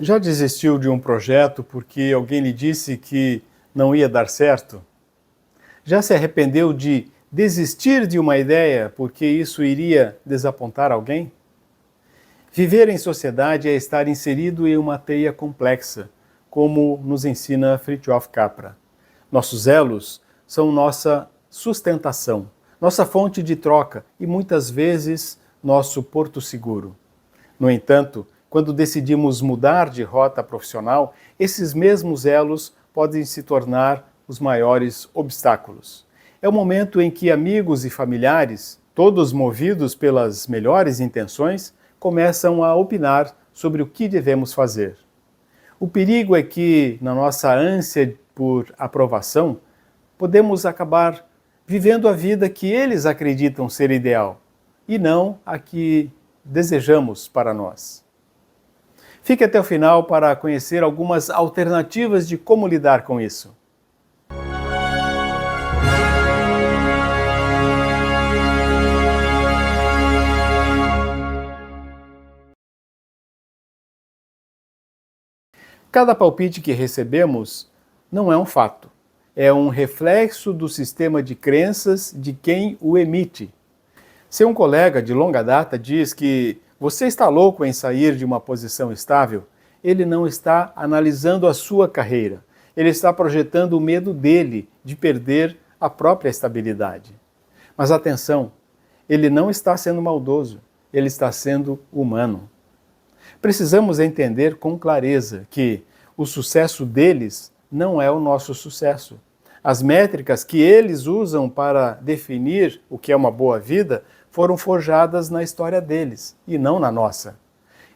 Já desistiu de um projeto porque alguém lhe disse que não ia dar certo? Já se arrependeu de desistir de uma ideia porque isso iria desapontar alguém? Viver em sociedade é estar inserido em uma teia complexa, como nos ensina Fritjof Capra. Nossos elos são nossa sustentação, nossa fonte de troca e muitas vezes nosso porto seguro. No entanto, quando decidimos mudar de rota profissional, esses mesmos elos podem se tornar os maiores obstáculos. É o momento em que amigos e familiares, todos movidos pelas melhores intenções, começam a opinar sobre o que devemos fazer. O perigo é que, na nossa ânsia por aprovação, podemos acabar vivendo a vida que eles acreditam ser ideal e não a que desejamos para nós. Fique até o final para conhecer algumas alternativas de como lidar com isso. Cada palpite que recebemos não é um fato, é um reflexo do sistema de crenças de quem o emite. Se um colega de longa data diz que você está louco em sair de uma posição estável, ele não está analisando a sua carreira. Ele está projetando o medo dele de perder a própria estabilidade. Mas atenção, ele não está sendo maldoso, ele está sendo humano. Precisamos entender com clareza que o sucesso deles não é o nosso sucesso. As métricas que eles usam para definir o que é uma boa vida foram forjadas na história deles e não na nossa.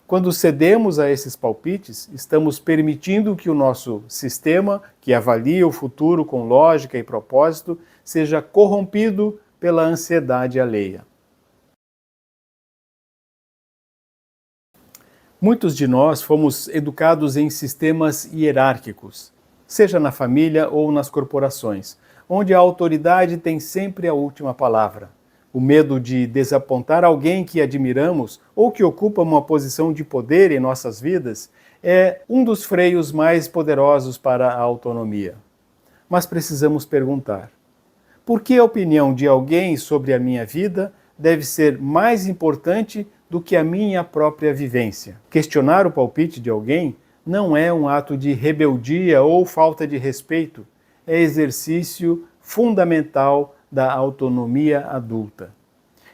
Quando cedemos a esses palpites, estamos permitindo que o nosso sistema, que avalia o futuro com lógica e propósito, seja corrompido pela ansiedade alheia. Muitos de nós fomos educados em sistemas hierárquicos, seja na família ou nas corporações, onde a autoridade tem sempre a última palavra. O medo de desapontar alguém que admiramos ou que ocupa uma posição de poder em nossas vidas é um dos freios mais poderosos para a autonomia. Mas precisamos perguntar: por que a opinião de alguém sobre a minha vida deve ser mais importante do que a minha própria vivência? Questionar o palpite de alguém não é um ato de rebeldia ou falta de respeito, é exercício fundamental da autonomia adulta.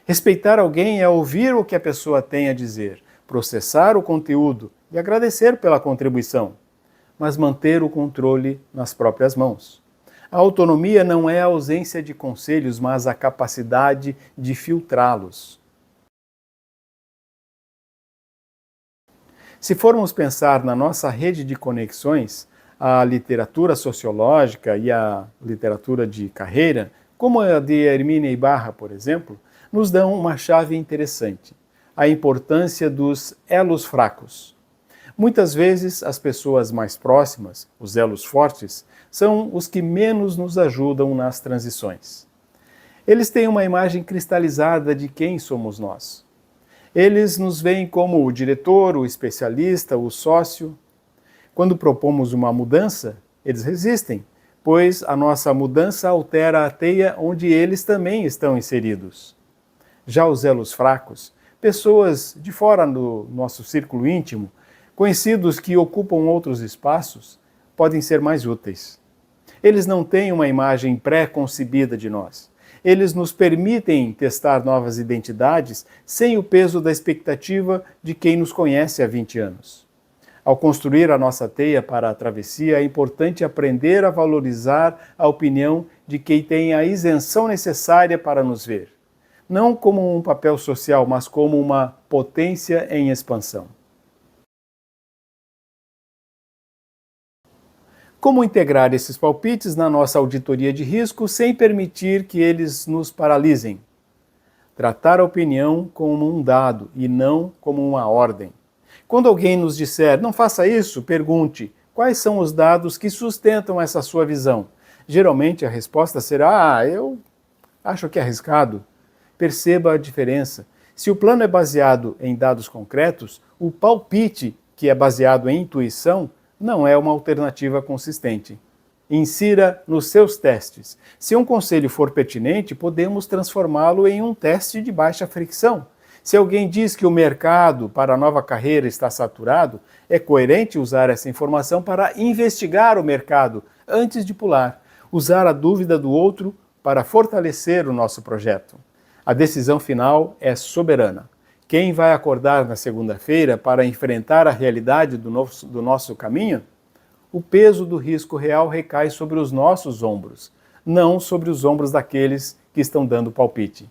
Respeitar alguém é ouvir o que a pessoa tem a dizer, processar o conteúdo e agradecer pela contribuição, mas manter o controle nas próprias mãos. A autonomia não é a ausência de conselhos, mas a capacidade de filtrá-los. Se formos pensar na nossa rede de conexões, a literatura sociológica e a literatura de carreira, como a de Hermínia Ibarra, por exemplo, nos dão uma chave interessante: a importância dos elos fracos. Muitas vezes, as pessoas mais próximas, os elos fortes, são os que menos nos ajudam nas transições. Eles têm uma imagem cristalizada de quem somos nós. Eles nos veem como o diretor, o especialista, o sócio. Quando propomos uma mudança, eles resistem, pois a nossa mudança altera a teia onde eles também estão inseridos. Já os elos fracos, pessoas de fora do nosso círculo íntimo, conhecidos que ocupam outros espaços, podem ser mais úteis. Eles não têm uma imagem pré-concebida de nós. Eles nos permitem testar novas identidades sem o peso da expectativa de quem nos conhece há 20 anos. Ao construir a nossa teia para a travessia, é importante aprender a valorizar a opinião de quem tem a isenção necessária para nos ver. Não como um papel social, mas como uma potência em expansão. Como integrar esses palpites na nossa auditoria de risco sem permitir que eles nos paralisem? Tratar a opinião como um dado e não como uma ordem. Quando alguém nos disser, não faça isso, pergunte, quais são os dados que sustentam essa sua visão? Geralmente a resposta será, eu acho que é arriscado. Perceba a diferença. Se o plano é baseado em dados concretos, o palpite que é baseado em intuição, não é uma alternativa consistente. Insira nos seus testes. Se um conselho for pertinente, podemos transformá-lo em um teste de baixa fricção. Se alguém diz que o mercado para a nova carreira está saturado, é coerente usar essa informação para investigar o mercado antes de pular, usar a dúvida do outro para fortalecer o nosso projeto. A decisão final é soberana. Quem vai acordar na segunda-feira para enfrentar a realidade do nosso caminho? O peso do risco real recai sobre os nossos ombros, não sobre os ombros daqueles que estão dando palpite.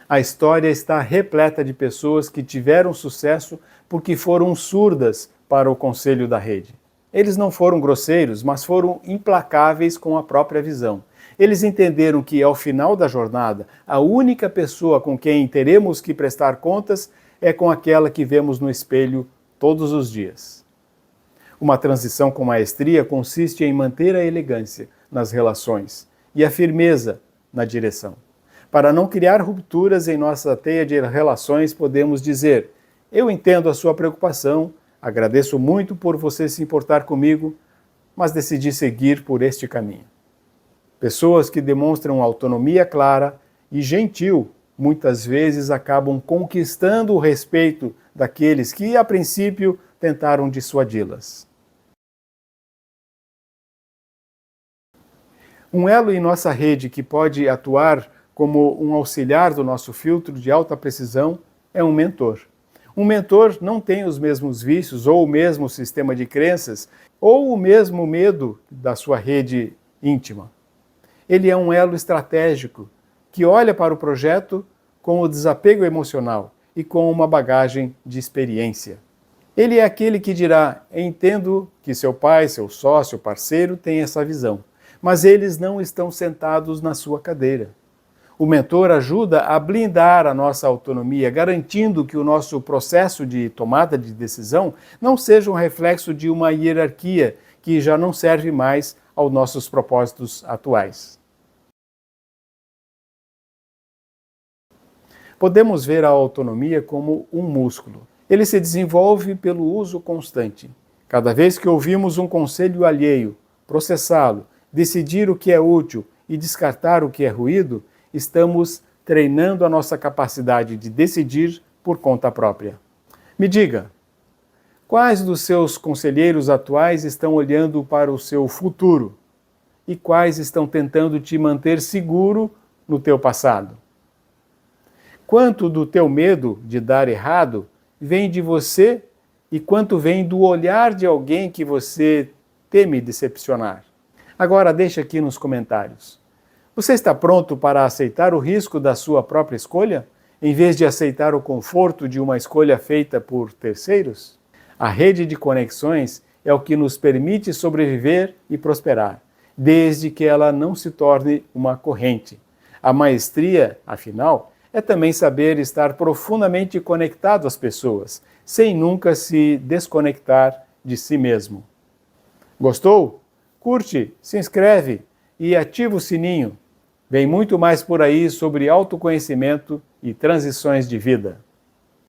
A história está repleta de pessoas que tiveram sucesso porque foram surdas para o conselho da rede. Eles não foram grosseiros, mas foram implacáveis com a própria visão. Eles entenderam que, ao final da jornada, a única pessoa com quem teremos que prestar contas é com aquela que vemos no espelho todos os dias. Uma transição com maestria consiste em manter a elegância nas relações e a firmeza na direção. Para não criar rupturas em nossa teia de relações, podemos dizer: eu entendo a sua preocupação, agradeço muito por você se importar comigo, mas decidi seguir por este caminho. Pessoas que demonstram autonomia clara e gentil muitas vezes acabam conquistando o respeito daqueles que, a princípio, tentaram dissuadi-las. Um elo em nossa rede que pode atuar como um auxiliar do nosso filtro de alta precisão é um mentor. Um mentor não tem os mesmos vícios ou o mesmo sistema de crenças ou o mesmo medo da sua rede íntima. Ele é um elo estratégico que olha para o projeto com o desapego emocional e com uma bagagem de experiência. Ele é aquele que dirá: entendo que seu pai, seu sócio, parceiro tem essa visão, mas eles não estão sentados na sua cadeira. O mentor ajuda a blindar a nossa autonomia, garantindo que o nosso processo de tomada de decisão não seja um reflexo de uma hierarquia que já não serve mais aos nossos propósitos atuais. Podemos ver a autonomia como um músculo. Ele se desenvolve pelo uso constante. Cada vez que ouvimos um conselho alheio, processá-lo, decidir o que é útil e descartar o que é ruído, estamos treinando a nossa capacidade de decidir por conta própria. Me diga, quais dos seus conselheiros atuais estão olhando para o seu futuro e quais estão tentando te manter seguro no teu passado? Quanto do teu medo de dar errado vem de você e quanto vem do olhar de alguém que você teme decepcionar? Agora deixa aqui nos comentários. Você está pronto para aceitar o risco da sua própria escolha, em vez de aceitar o conforto de uma escolha feita por terceiros? A rede de conexões é o que nos permite sobreviver e prosperar, desde que ela não se torne uma corrente. A maestria, afinal, é também saber estar profundamente conectado às pessoas, sem nunca se desconectar de si mesmo. Gostou? Curte, se inscreve e ativa o sininho. Vem muito mais por aí sobre autoconhecimento e transições de vida.